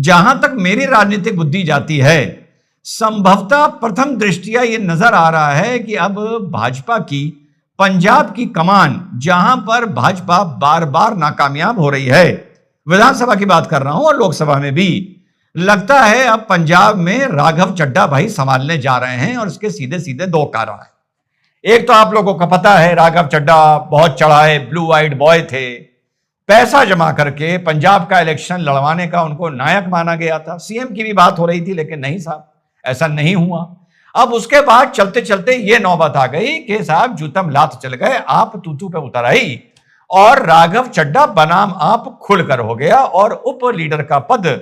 जहां तक मेरी राजनीतिक बुद्धि जाती है, संभवतः प्रथम दृष्टिया यह नजर आ रहा है कि अब भाजपा की पंजाब की कमान, जहां पर भाजपा बार बार नाकामयाब हो रही है, विधानसभा की बात कर रहा हूं और लोकसभा में भी, लगता है अब पंजाब में राघव चड्ढा भाई संभालने जा रहे हैं। और इसके सीधे सीधे दो कारण हैं। एक तो आप लोगों को पता है, राघव चड्ढा बहुत चढ़ाए ब्लू आइड बॉय थे, पैसा जमा करके पंजाब का इलेक्शन लड़वाने का उनको नायक माना गया था। सीएम की भी बात हो रही थी, लेकिन नहीं साहब, ऐसा नहीं हुआ। अब उसके बाद चलते चलते ये नौबत आ गई कि साहब जूतम लात चल गए, आप तूतू पे उतर आई और राघव चड्ढा बनाम आप खुलकर हो गया। और उप लीडर का पद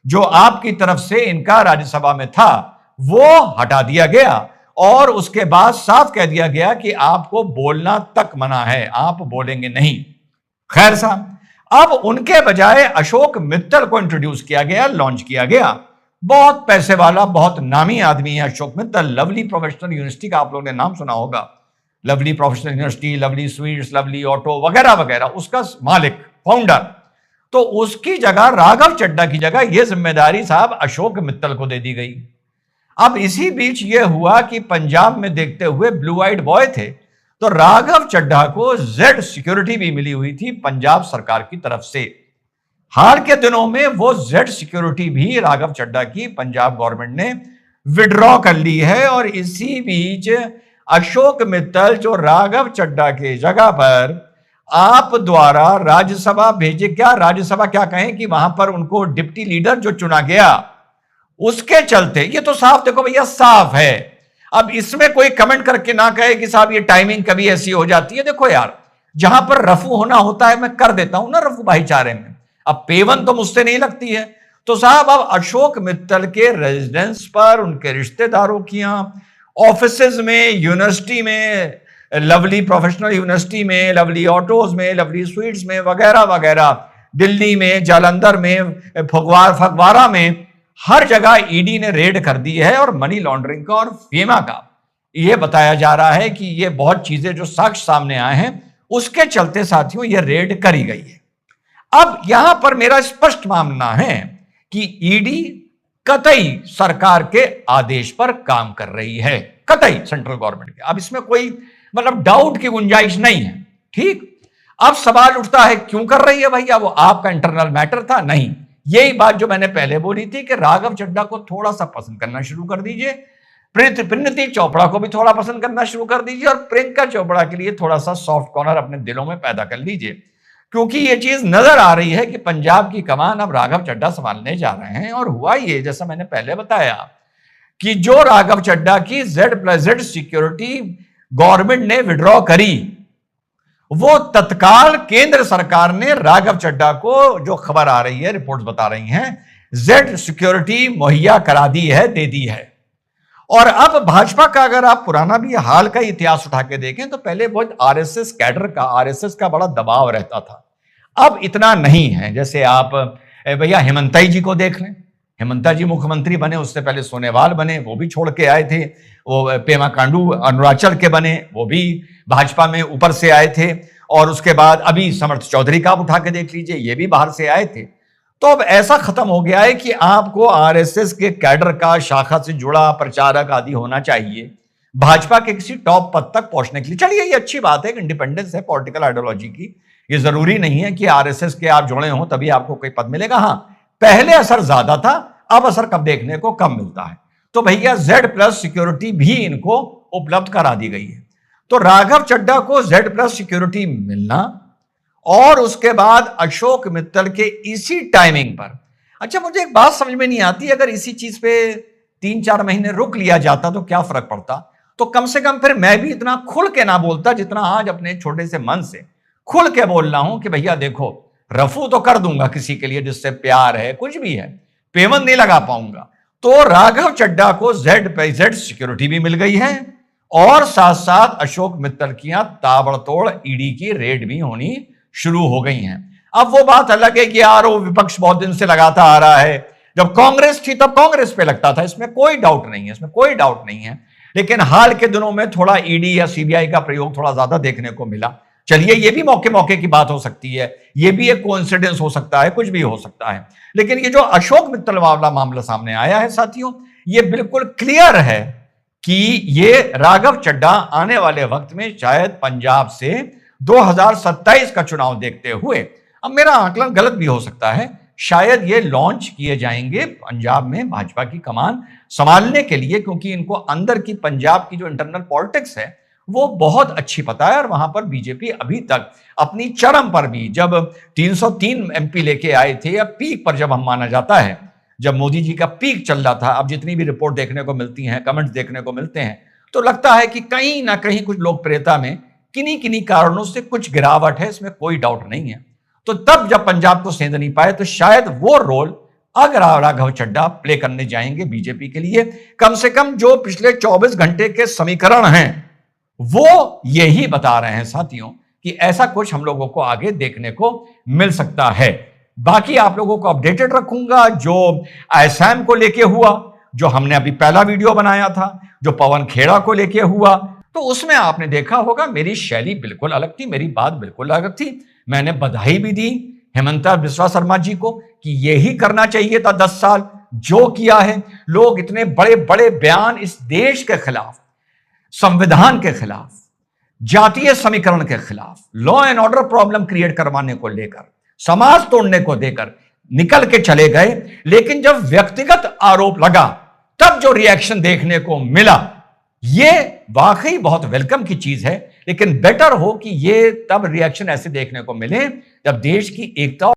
जो आपकी तरफ से इनका राज्यसभा में था, वो हटा दिया गया और उसके बाद साफ कह दिया गया कि आपको बोलना तक मना है, आप बोलेंगे नहीं। खैर साहब, अब उनके बजाय अशोक मित्तल को इंट्रोड्यूस किया गया, लॉन्च किया गया। बहुत पैसे वाला, बहुत नामी आदमी है Ashok Mittal. Lovely professional university का आप लोगों ने नाम सुना होगा, lovely professional university, lovely sweets, lovely auto वगैरह वगैरह, उसका मालिक, फाउंडर। तो उसकी जगह, राघव चड्ढा की जगह, यह जिम्मेदारी साहब अशोक मित्तल को दे दी गई। अब इसी बीच यह हुआ कि पंजाब में देखते हुए ब्लू आइड बॉय थे, तो राघव चड्ढा को जेड सिक्योरिटी भी मिली हुई थी पंजाब सरकार की तरफ से। हाल के दिनों में वो जेड सिक्योरिटी भी राघव चड्ढा की पंजाब गवर्नमेंट ने विड्रॉ कर ली है। और इसी बीच अशोक मित्तल जो राघव चड्ढा के जगह पर आप द्वारा राज्यसभा भेजे, क्या राज्यसभा क्या कहें कि वहां पर उनको डिप्टी लीडर जो चुना गया, उसके चलते, ये तो साफ देखो भैया, साफ है। अब इसमें कोई कमेंट करके ना कहे कि साहब ये टाइमिंग कभी ऐसी हो जाती है। देखो यार, जहां पर रफू होना होता है मैं कर देता हूं ना रफू भाईचारे में। अब पेवन तो मुझसे नहीं लगती है। तो साहब अब अशोक मित्तल के रेजिडेंस पर, उनके रिश्तेदारों की ऑफिसेज में, यूनिवर्सिटी में, लवली प्रोफेशनल यूनिवर्सिटी में, लवली ऑटोज में, लवली स्वीट्स में वगैरह वगैरह, दिल्ली में, जालंधर में, फगवाड़ा में, हर जगह ईडी ने रेड कर दी है। और मनी लॉन्ड्रिंग का और फेमा का यह बताया जा रहा है कि ये बहुत चीजें जो साक्ष्य सामने आए हैं, उसके चलते साथियों ये रेड करी गई है। अब यहां पर मेरा स्पष्ट मानना है कि ईडी कतई सरकार के आदेश पर काम कर रही है, कतई सेंट्रल गवर्नमेंट के। अब इसमें कोई मतलब डाउट की गुंजाइश नहीं है। ठीक, अब सवाल उठता है क्यों कर रही है भैया, वो आपका इंटरनल मैटर था? नहीं, यही बात जो मैंने पहले बोली थी कि राघव चड्ढा को थोड़ा सा पसंद करना शुरू कर दीजिए, प्रीति चोपड़ा को भी थोड़ा पसंद करना शुरू कर दीजिए, और प्रियंका चोपड़ा के लिए थोड़ा सा सॉफ्ट कॉर्नर अपने दिलों में पैदा कर लीजिए। क्योंकि ये चीज नजर आ रही है कि पंजाब की कमान अब राघव चड्ढा संभालने जा रहे हैं। और हुआ ये, जैसा मैंने पहले बताया, कि जो राघव चड्ढा की जेड सिक्योरिटी गवर्नमेंट ने विड्रॉ करी, वो तत्काल केंद्र सरकार ने राघव चड्ढा को, जो खबर आ रही है, रिपोर्ट्स बता रही हैं, जेड सिक्योरिटी मुहैया करा दी है, दे दी है। और अब भाजपा का अगर आप पुराना भी हाल का इतिहास उठा के देखें तो पहले बहुत आरएसएस कैडर का, आरएसएस का बड़ा दबाव रहता था। अब इतना नहीं है। जैसे आप भैया हेमंता जी को देख लें, हेमंता जी मुख्यमंत्री बने, उससे पहले सोनेवाल बने, वो भी छोड़ के आए थे। वो पेमा खांडू अरुणाचल के बने, वो भी भाजपा में ऊपर से आए थे। और उसके बाद अभी समर्थ चौधरी का आप उठा के देख लीजिए, ये भी बाहर से आए थे। तो अब ऐसा खत्म हो गया है कि आपको आरएसएस के कैडर का, शाखा से जुड़ा प्रचारक आदि होना चाहिए भाजपा के किसी टॉप पद तक पहुंचने के लिए। चलिए, ये अच्छी बात है कि इंडिपेंडेंस है पॉलिटिकल आइडियोलॉजी की। ये जरूरी नहीं है कि आरएसएस के आप जुड़े हो तभी आपको कोई पद मिलेगा। हाँ, पहले असर ज्यादा था, अब असर कब देखने को कम मिलता है। तो भैया जेड प्लस सिक्योरिटी भी इनको उपलब्ध करा दी गई है। तो राघव चड्ढा को जेड प्लस सिक्योरिटी मिलना और उसके बाद अशोक मित्तल के इसी टाइमिंग पर, अच्छा मुझे एक बात समझ में नहीं आती, अगर इसी चीज पे 3-4 महीने रुक लिया जाता तो क्या फर्क पड़ता? तो कम से कम फिर मैं भी इतना खुल के ना बोलता जितना आज अपने छोटे से मन से खुल के बोल रहा हूं कि भैया देखो, रफू तो कर दूंगा किसी के लिए जिससे प्यार है, कुछ भी है, पेमेंट नहीं लगा पाऊंगा। तो राघव चड्ढा को जेड सिक्योरिटी भी मिल गई है और साथ साथ अशोक मित्तल की ताबड़तोड़ ईडी की रेड भी होनी शुरू हो गई हैं। अब वो बात अलग है कि यार वो विपक्ष बहुत दिन से लगाता आ रहा है, जब कांग्रेस थी तब कांग्रेस पे लगता था, इसमें कोई डाउट नहीं है, इसमें कोई डाउट नहीं है। लेकिन हाल के दिनों में थोड़ा ईडी या सीबीआई का प्रयोग थोड़ा ज्यादा देखने को मिला। चलिए ये भी मौके मौके की बात हो सकती है, ये भी एक कोइंसिडेंस हो सकता है, कुछ भी हो सकता है। लेकिन ये जो अशोक मित्तल वाला मामला सामने आया है साथियों, ये बिल्कुल क्लियर है कि ये राघव चड्ढा आने वाले वक्त में शायद पंजाब से 2027 का चुनाव देखते हुए, अब मेरा आकलन गलत भी हो सकता है, शायद ये लॉन्च किए जाएंगे पंजाब में भाजपा की कमान संभालने के लिए, क्योंकि इनको अंदर की पंजाब की जो इंटरनल पॉलिटिक्स है वो बहुत अच्छी पता है। और वहां पर बीजेपी अभी तक अपनी चरम पर भी, जब 303 एमपी लेके आए थे, या पीक पर जब हम माना जाता है, जब मोदी जी का पीक चल रहा था, अब जितनी भी रिपोर्ट देखने को मिलती हैं, कमेंट्स देखने को मिलते हैं, तो लगता है कि कहीं ना कहीं कुछ लोकप्रियता में किन्हीं किन्हीं कारणों से कुछ गिरावट है, इसमें कोई डाउट नहीं है। तो तब जब पंजाब को सेंध नहीं पाए, तो शायद वो रोल अगर राघव चड्ढा प्ले करने जाएंगे बीजेपी के लिए, कम से कम जो पिछले 24 घंटे के समीकरण हैं वो यही बता रहे हैं साथियों कि ऐसा कुछ हम लोगों को आगे देखने को मिल सकता है। बाकी आप लोगों को अपडेटेड रखूंगा, जो असम को लेके हुआ, जो हमने अभी पहला वीडियो बनाया था, जो पवन खेड़ा को लेके हुआ, तो उसमें आपने देखा होगा मेरी शैली बिल्कुल अलग थी, मेरी बात बिल्कुल अलग थी। मैंने बधाई भी दी हेमंता बिस्वा शर्मा जी को कि यही करना चाहिए था 10 साल, जो किया है। लोग इतने बड़े बड़े बयान इस देश के खिलाफ, संविधान के खिलाफ, जातीय समीकरण के खिलाफ, law and order problem create करवाने को लेकर, समाज तोड़ने को देकर निकल के चले गए, लेकिन जब व्यक्तिगत आरोप लगा तब जो रिएक्शन देखने को मिला, ये वाकई बहुत वेलकम की चीज है। लेकिन बेटर हो कि ये तब रिएक्शन ऐसे देखने को मिले जब देश की एकता